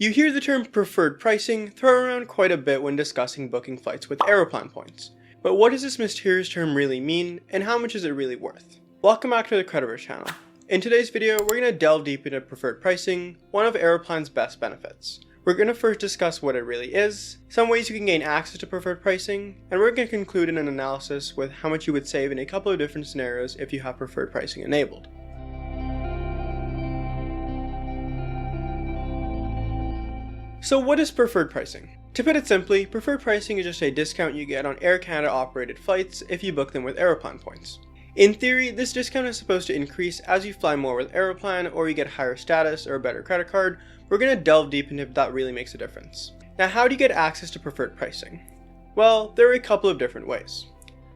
You hear the term preferred pricing thrown around quite a bit when discussing booking flights with AEROPLAN points. But what does this mysterious term really mean, and how much is it really worth? Welcome back to the CreditVerse channel. In today's video, we're going to delve deep into preferred pricing, one of AEROPLAN'S best benefits. We're going to first discuss what it really is, some ways you can gain access to preferred pricing, and we're going to conclude in an analysis with how much you would save in a couple of different scenarios if you have preferred pricing enabled. So what is preferred pricing? To put it simply, preferred pricing is just a discount you get on Air Canada operated flights if you book them with AEROPLAN points. In theory, this discount is supposed to increase as you fly more with AEROPLAN or you get higher status or a better credit card. We're going to delve deep into if that really makes a difference. Now, how do you get access to preferred pricing? Well, there are a couple of different ways.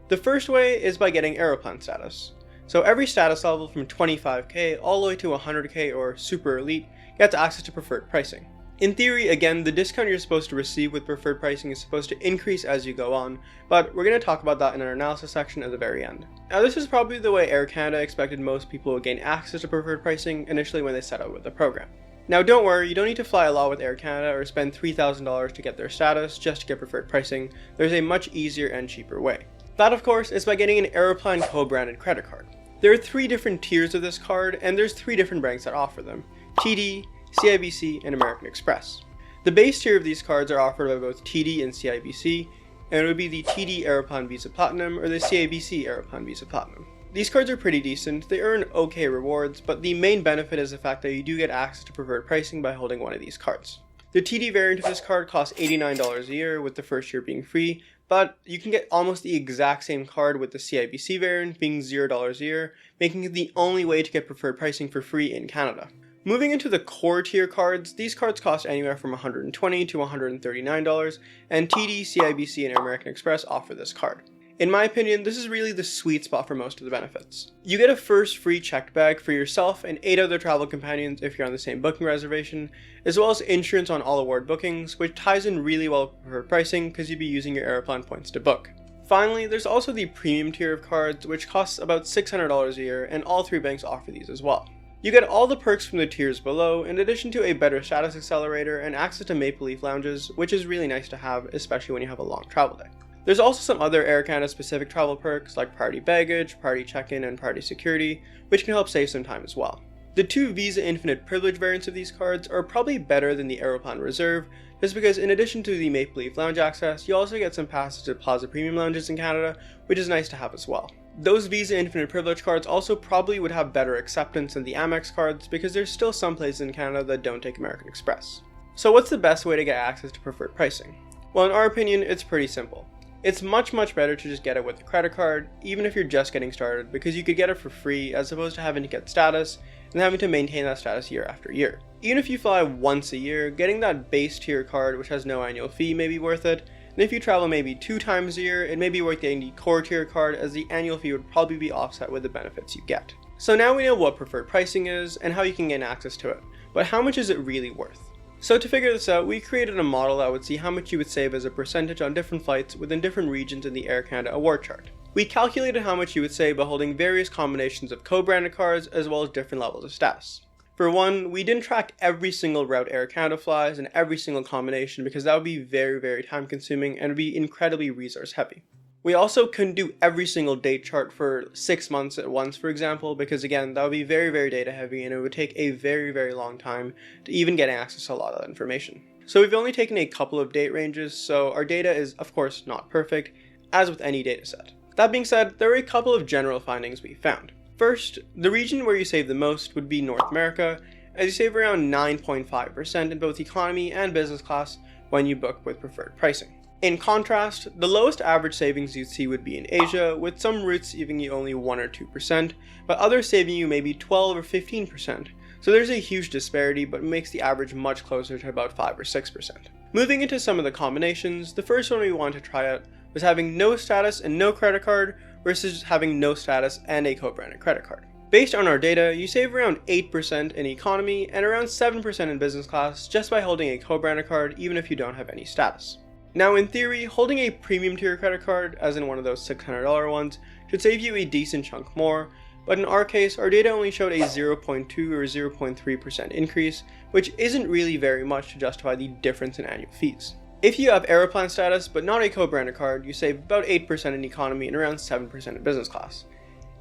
The first way is by getting AEROPLAN status. So every status level from 25k all the way to 100k or super elite gets access to preferred pricing. In theory, again, the discount you're supposed to receive with preferred pricing is supposed to increase as you go on, but we're going to talk about that in our analysis section at the very end. Now, this is probably the way Air Canada expected most people would gain access to preferred pricing initially when they set out with the program. Now, don't worry, you don't need to fly a lot with Air Canada or spend $3,000 to get their status just to get preferred pricing. There's a much easier and cheaper way. That, of course, is by getting an AEROPLAN co-branded credit card. There are 3 different tiers of this card, and there's 3 different banks that offer them: TD, CIBC, and American Express. The base tier of these cards are offered by both TD and CIBC, and it would be the TD AEROPLAN Visa Platinum or the CIBC AEROPLAN Visa Platinum. These cards are pretty decent, they earn okay rewards, but the main benefit is the fact that you do get access to preferred pricing by holding one of these cards. The TD variant of this card costs $89 a year, with the first year being free, but you can get almost the exact same card with the CIBC variant being $0 a year, making it the only way to get preferred pricing for free in Canada. Moving into the core tier cards, these cards cost anywhere from $120 to $139, and TD, CIBC, and American Express offer this card. In my opinion, this is really the sweet spot for most of the benefits. You get a first free checked bag for yourself and 8 other travel companions if you're on the same booking reservation, as well as insurance on all award bookings, which ties in really well with preferred pricing because you'd be using your AEROPLAN points to book. Finally, there's also the premium tier of cards, which costs about $600 a year, and all 3 banks offer these as well. You get all the perks from the tiers below, in addition to a better status accelerator and access to Maple Leaf lounges, which is really nice to have, especially when you have a long travel day. There's also some other Air Canada specific travel perks like priority baggage, priority check-in, and priority security, which can help save some time as well. The 2 Visa Infinite Privilege variants of these cards are probably better than the AEROPLAN Reserve, just because in addition to the Maple Leaf lounge access, you also get some passes to Plaza Premium lounges in Canada, which is nice to have as well. Those Visa Infinite Privilege cards also probably would have better acceptance than the Amex cards because there's still some places in Canada that don't take American Express. So what's the best way to get access to preferred pricing? Well, in our opinion, it's pretty simple. It's much better to just get it with a credit card, even if you're just getting started, because you could get it for free as opposed to having to get status and having to maintain that status year after year. Even if you fly once a year, getting that base tier card which has no annual fee may be worth it. And if you travel maybe 2 times a year, it may be worth getting the core tier card as the annual fee would probably be offset with the benefits you get. So now we know what preferred pricing is and how you can gain access to it, but how much is it really worth? So to figure this out, we created a model that would see how much you would save as a percentage on different flights within different regions in the Air Canada award chart. We calculated how much you would save by holding various combinations of co-branded cards as well as different levels of status. For one, we didn't track every single route Air Canada flies and every single combination because that would be very time consuming and would be incredibly resource heavy. We also couldn't do every single date chart for 6 months at once, for example, because again, that would be very data heavy and it would take a very long time to even get access to a lot of that information. So we've only taken a couple of date ranges, so our data is of course not perfect, as with any data set. That being said, there are a couple of general findings we found. First, the region where you save the most would be North America, as you save around 9.5% in both economy and business class when you book with preferred pricing. In contrast, the lowest average savings you'd see would be in Asia, with some routes saving you only 1 or 2%, but others saving you maybe 12 or 15%. So there's a huge disparity, but makes the average much closer to about 5 or 6%. Moving into some of the combinations, the first one we wanted to try out was having no status and no credit card versus having no status and a co-branded credit card. Based on our data, you save around 8% in economy and around 7% in business class just by holding a co-branded card even if you don't have any status. Now in theory, holding a premium tier credit card, as in one of those $600 ones, should save you a decent chunk more, but in our case, our data only showed a 0.2 or 0.3% increase, which isn't really very much to justify the difference in annual fees. If you have AEROPLAN status but not a co-branded card, you save about 8% in economy and around 7% in business class.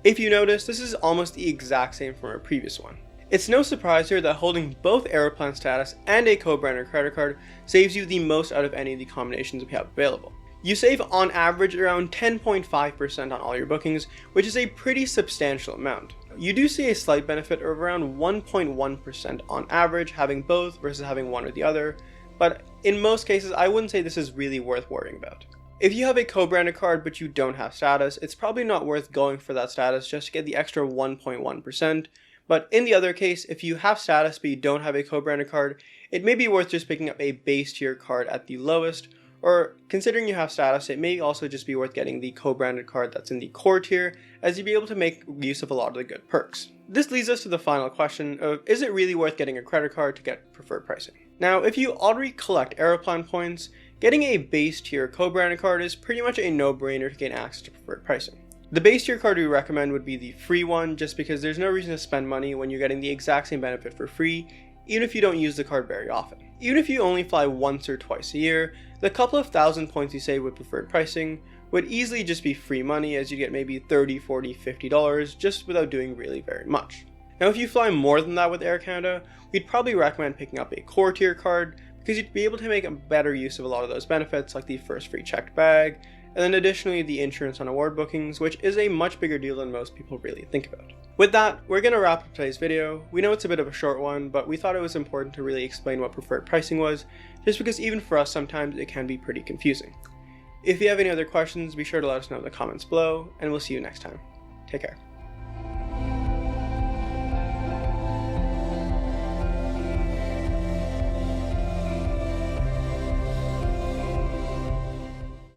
If you notice, this is almost the exact same from our previous one. It's no surprise here that holding both AEROPLAN status and a co-branded credit card saves you the most out of any of the combinations we have available. You save on average around 10.5% on all your bookings, which is a pretty substantial amount. You do see a slight benefit of around 1.1% on average having both versus having one or the other, but in most cases I wouldn't say this is really worth worrying about. If you have a co-branded card but you don't have status, it's probably not worth going for that status just to get the extra 1.1%, but in the other case, if you have status but you don't have a co-branded card, it may be worth just picking up a base tier card at the lowest, or considering you have status, it may also just be worth getting the co-branded card that's in the core tier, as you'll be able to make use of a lot of the good perks. This leads us to the final question of, is it really worth getting a credit card to get preferred pricing? Now, if you already collect AEROPLAN points, getting a base tier co-branded card is pretty much a no-brainer to gain access to preferred pricing. The base tier card we recommend would be the free one, just because there's no reason to spend money when you're getting the exact same benefit for free, even if you don't use the card very often. Even if you only fly once or twice a year, the couple of thousand points you save with preferred pricing would easily just be free money, as you get maybe $30, $40, $50 just without doing really very much. Now if you fly more than that with Air Canada, we'd probably recommend picking up a core tier card, because you'd be able to make a better use of a lot of those benefits like the first free checked bag, and then additionally the insurance on award bookings, which is a much bigger deal than most people really think about. With that, we're going to wrap up today's video. We know it's a bit of a short one, but we thought it was important to really explain what preferred pricing was, just because even for us sometimes it can be pretty confusing. If you have any other questions, be sure to let us know in the comments below, and we'll see you next time. Take care.